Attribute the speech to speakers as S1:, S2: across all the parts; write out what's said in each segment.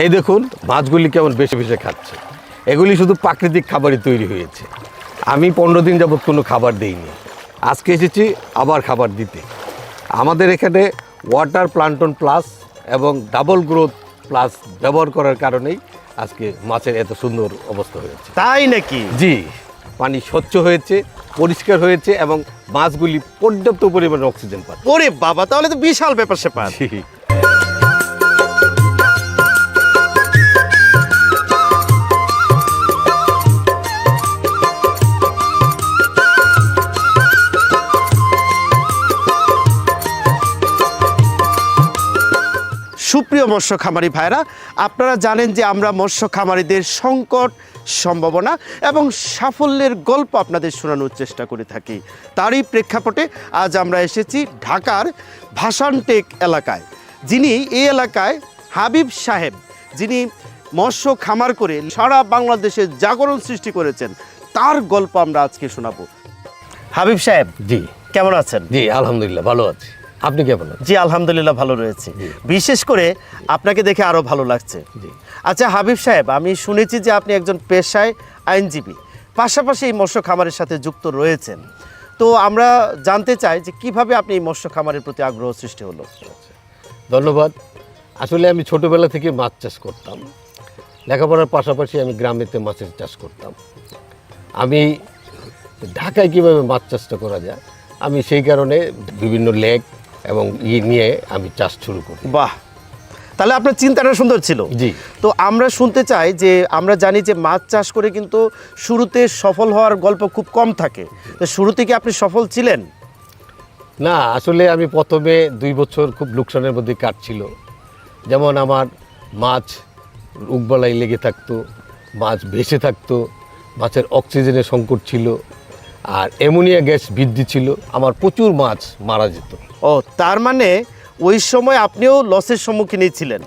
S1: এই দেখুন মাছগুলি কেমন বেশি বেশি খাচ্ছে। এগুলি শুধু প্রাকৃতিক খাবারই তৈরি হয়েছে। আমি 15 দিন যাবৎ কোনো খাবার দিইনি, আজকে এসেছি আবার খাবার দিতে। আমাদের এখানে ওয়াটার প্লান্টন প্লাস এবং ডাবল গ্রোথ প্লাস ব্যবহার করার কারণেই আজকে মাছের এত সুন্দর অবস্থা হয়েছে।
S2: তাই নাকি?
S1: জি, পানি স্বচ্ছ হয়েছে, পরিষ্কার হয়েছে এবং মাছগুলি পর্যাপ্ত পরিমাণে অক্সিজেন পাচ্ছে।
S2: ওরে বাবা, তাহলে তো বিশাল ব্যাপার স্যাপার।
S1: জি।
S2: সুপ্রিয় মৎস্য খামারি ভাইরা, আপনারা জানেন যে আমরা মৎস্য খামারিদের সংকট, সম্ভাবনা এবং সাফল্যের গল্প আপনাদের শোনানোর চেষ্টা করে থাকি। তারই প্রেক্ষাপটে আজ আমরা এসেছি ঢাকার ভাসানটেক এলাকায়। যিনি এই এলাকায় হাবিব সাহেব, যিনি মৎস্য খামার করে সারা বাংলাদেশে জাগরণ সৃষ্টি করেছেন, তার গল্প আমরা আজকে শোনাবো। হাবিব সাহেব,
S1: জি
S2: কেমন আছেন?
S1: জি আলহামদুলিল্লাহ ভালো আছি, আপনি কেমন আছেন?
S2: জি আলহামদুলিল্লাহ ভালো রয়েছে। বিশেষ করে আপনাকে দেখে আরো ভালো লাগছে।
S1: জি।
S2: আচ্ছা হাবিব সাহেব, আমি শুনেছি যে আপনি একজন পেশায় আইনজীবী, পাশাপাশি এই মৎস্য খামারের সাথে যুক্ত রয়েছেন। তো আমরা জানতে চাই যে কিভাবে আপনি এই মৎস্য খামারের প্রতি আগ্রহ সৃষ্টি হলো।
S1: ধন্যবাদ। আসলে আমি ছোটোবেলা থেকে মাছ চাষ করতাম, লেখাপড়ার পাশাপাশি আমি গ্রামেতে মাছের চাষ করতাম। আমি ঢাকায় কীভাবে মাছ চাষটা করা যায়, আমি সেই কারণে বিভিন্ন লেক এবং নিয়ে আমি চাষ শুরু করি।
S2: বাহ, তাহলে আপনার চিন্তাটা সুন্দর ছিল।
S1: জি।
S2: তো আমরা শুনতে চাই যে আমরা জানি যে মাছ চাষ করে কিন্তু শুরুতে সফল হওয়ার গল্প খুব কম থাকে। তো শুরুতে কি আপনি সফল ছিলেন?
S1: না, আসলে আমি প্রথমে 2 বছর খুব লোকসানের মধ্যে কাটছিল। যেমন আমার মাছ রোগবালাই লেগে থাকতো, মাছ ভেসে থাকতো, মাছের অক্সিজেনের সংকট ছিল, আর অ্যামোনিয়া গ্যাস বৃদ্ধি ছিল, আমার প্রচুর মাছ মারা যেত।
S2: ও, তার মানে ওই সময় আপনিও লসের সম্মুখীনই ছিলেন।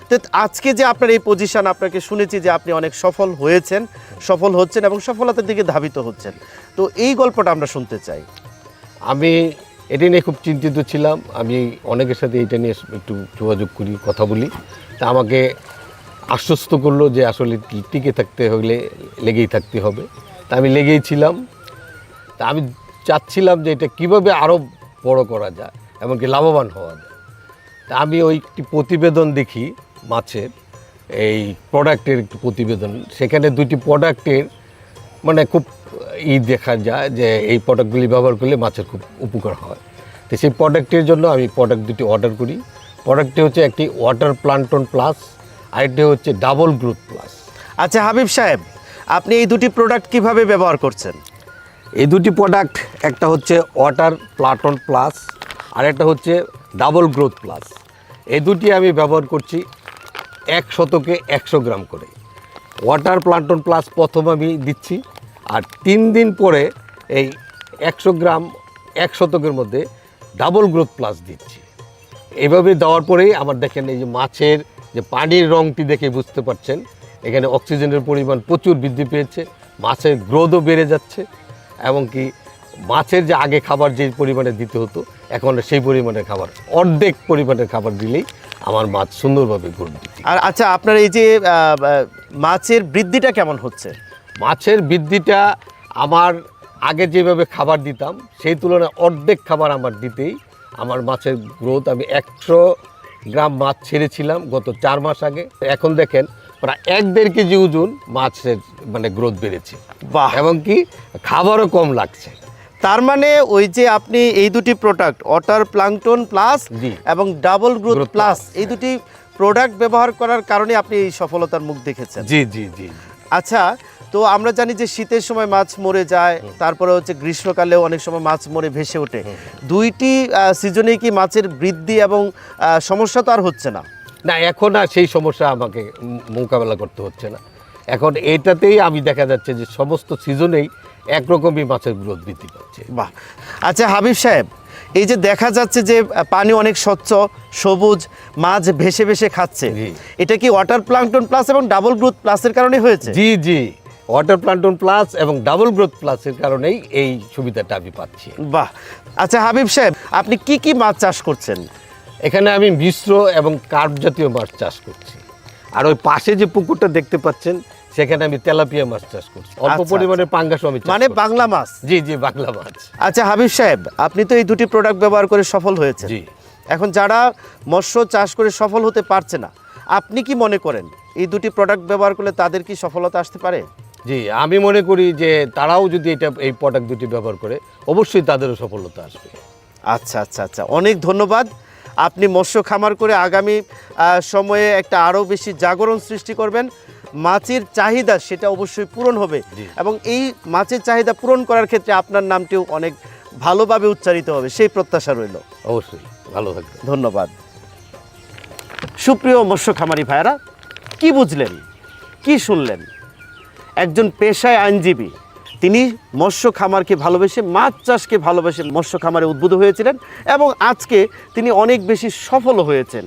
S2: তো আজকে যে আপনার এই পজিশন, আপনাকে শুনেছি যে আপনি অনেক সফল হয়েছেন, সফল হচ্ছেন এবং সফলতার দিকে ধাবিত হচ্ছেন। তো এই গল্পটা আমরা শুনতে চাই।
S1: আমি এটা নিয়ে খুব চিন্তিত ছিলাম। আমি অনেকের সাথে এটা নিয়ে একটু যোগাযোগ করি, কথা বলি। তা আমাকে আশ্বস্ত করলো যে আসলে টিকে থাকতে হলে লেগেই থাকতে হবে। তা আমি লেগেই ছিলাম। তা আমি চাচ্ছিলাম যে এটা কীভাবে আরও বড় করা যায়, এমনকি লাভবান হওয়া যায়। তা আমি ওই একটি প্রতিবেদন দেখি মাছের, এই প্রোডাক্টের একটি প্রতিবেদন। সেখানে 2টি প্রোডাক্টের মানে খুব দেখা যায় যে এই প্রোডাক্টগুলি ব্যবহার করলে মাছের খুব উপকার হয়। তো সেই প্রোডাক্টের জন্য আমি প্রোডাক্ট 2টি অর্ডার করি। প্রোডাক্টটি হচ্ছে একটি ওয়াটার প্লান্টন প্লাস, আরেকটি হচ্ছে ডাবল গ্রোথ প্লাস।
S2: আচ্ছা হাবিব সাহেব, আপনি এই দুটি প্রোডাক্ট কিভাবে ব্যবহার করছেন?
S1: এই 2টি প্রোডাক্ট, একটা হচ্ছে ওয়াটার প্লান্টন প্লাস আর একটা হচ্ছে ডাবল গ্রোথ প্লাস। এই 2টি আমি ব্যবহার করছি 1 শতকে 100 গ্রাম করে। ওয়াটার প্লান্টন প্লাস প্রথম আমি দিচ্ছি, আর 3 দিন পরে এই 100 গ্রাম 1 শতকের মধ্যে ডাবল গ্রোথ প্লাস দিচ্ছি। এইভাবে দেওয়ার পরেই আমার দেখেন এই যে মাছের যে পানির রঙটি দেখে বুঝতে পারছেন, এখানে অক্সিজেনের পরিমাণ প্রচুর বৃদ্ধি পেয়েছে, মাছের গ্রোথও বেড়ে যাচ্ছে, এবং কি মাছের যে আগে খাবার যে পরিমাণে দিতে হতো এখন সেই পরিমাণের খাবার, অর্ধেক পরিমাণের খাবার দিলেই আমার মাছ সুন্দরভাবে গ্রোথ দিচ্ছে।
S2: আর আচ্ছা, আপনার এই যে মাছের বৃদ্ধিটা কেমন হচ্ছে?
S1: মাছের বৃদ্ধিটা আমার আগে যেভাবে খাবার দিতাম সেই তুলনায় অর্ধেক খাবার আমার দিতেই আমার মাছের গ্রোথ, আমি 100 গ্রাম মাছ ছেড়েছিলাম গত 4 মাস আগে, এখন দেখেন প্রায় 1-1.5 কেজি ওজন মাছের মানে গ্রোথ বেড়েছে।
S2: বাহ।
S1: এবং কি খাবারও কম লাগছে।
S2: তার মানে ওই যে আপনি এই দুটি প্রোডাক্ট ওয়াটার প্লাঙ্কটন প্লাস
S1: জি।
S2: এবং double growth
S1: Growth
S2: plus,
S1: Plus,
S2: এই দুটি প্রোডাক্ট ব্যবহার করার কারণে আপনি এই সফলতার মুখ দেখেছেন।
S1: জি জি জি।
S2: আচ্ছা, তো আমরা জানি যে শীতের সময় মাছ মরে যায়, তারপরে হচ্ছে গ্রীষ্মকালেও অনেক সময় মাছ মরে ভেসে ওঠে। দুইটি সিজনে কি মাছের বৃদ্ধি এবং সমস্যা তো আর হচ্ছে না?
S1: না, এখন আর সেই সমস্যা আমাকে মোকাবেলা করতে হচ্ছে না। এখন এটাতেই আমি দেখা যাচ্ছে যে সমস্ত সিজনেই একরকমই মাছের গ্রোথ বৃদ্ধি পাচ্ছে।
S2: বাহ। আচ্ছা হাবিব সাহেব, এই যে দেখা যাচ্ছে যে পানি অনেক স্বচ্ছ, সবুজ, মাছ ভেসে ভেসে খাচ্ছে,
S1: জি।
S2: এটা কি ওয়াটার প্লাঙ্কটন প্লাস এবং ডাবল গ্রোথ প্লাসের কারণে হয়েছে?
S1: জি জি, ওয়াটার প্লান্টন প্লাস এবং ডাবল গ্রোথ প্লাসের কারণেই এই সুবিধাটা আমি পাচ্ছি।
S2: বাহ। আচ্ছা হাবিব সাহেব, আপনি কি কি মাছ চাষ করছেন?
S1: এখানে আমি মিশ্র এবং কার্প জাতীয় মাছ চাষ করছি। আর ওই পাশে যে পুকুরটা দেখতে পাচ্ছেন সেখানে আমি তেলাপিয়া মাছ চাষ করছি, অল্প
S2: আচ্ছা,
S1: পরিমাণে পাঙ্গাস আমি চাষ
S2: মানে
S1: করছি।
S2: বাংলা মাছ।
S1: জি জি, বাংলা মাছ।
S2: আচ্ছা হাবিব সাহেব, আপনি তো এই দুটি প্রোডাক্ট ব্যবহার করে সফল হয়েছেন।
S1: জি।
S2: এখন যারা মৎস্য চাষ করে সফল হতে পারছে না, আপনি কি মনে করেন এই দুটি প্রোডাক্ট ব্যবহার করলে তাদের কি সফলতা আসতে পারে?
S1: জি, আমি মনে করি যে তারাও যদি এই প্রোডাক্ট দুটি ব্যবহার করে অবশ্যই তাদেরও সফলতা আসবে।
S2: আচ্ছা আচ্ছা আচ্ছা, অনেক ধন্যবাদ। আপনি মৎস্য খামার করে আগামী সময়ে একটা আরও বেশি জাগরণ সৃষ্টি করবেন। মাছের চাহিদা সেটা অবশ্যই পূরণ হবে,
S1: জি।
S2: এবং এই মাছের চাহিদা পূরণ করার ক্ষেত্রে আপনার নামটিও অনেক ভালোভাবে উচ্চারিত হবে, সেই প্রত্যাশা রইল।
S1: অবশ্যই, ভালো থাকবে।
S2: ধন্যবাদ। সুপ্রিয় মৎস্য খামারি ভাইরা, কি বুঝলেন, কি শুনলেন? একজন পেশায় আইনজীবী, তিনি মৎস্য খামারকে ভালোবেসে, মাছ চাষকে ভালোবেসে মৎস্য খামারে উদ্বুদ্ধ হয়েছিলেন, এবং আজকে তিনি অনেক বেশি সফল হয়েছেন।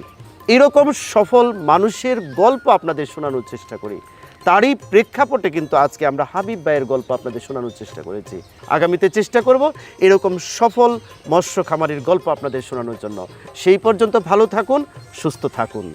S2: এরকম সফল মানুষের গল্প আপনাদের শোনানোর চেষ্টা করি। তারই প্রেক্ষাপটে কিন্তু আজকে আমরা হাবিব ভাইয়ের গল্প আপনাদের শোনানোর চেষ্টা করেছি। আগামীতে চেষ্টা করব এরকম সফল মৎস্য খামারির গল্প আপনাদের শোনানোর জন্য। সেই পর্যন্ত ভালো থাকুন, সুস্থ থাকুন।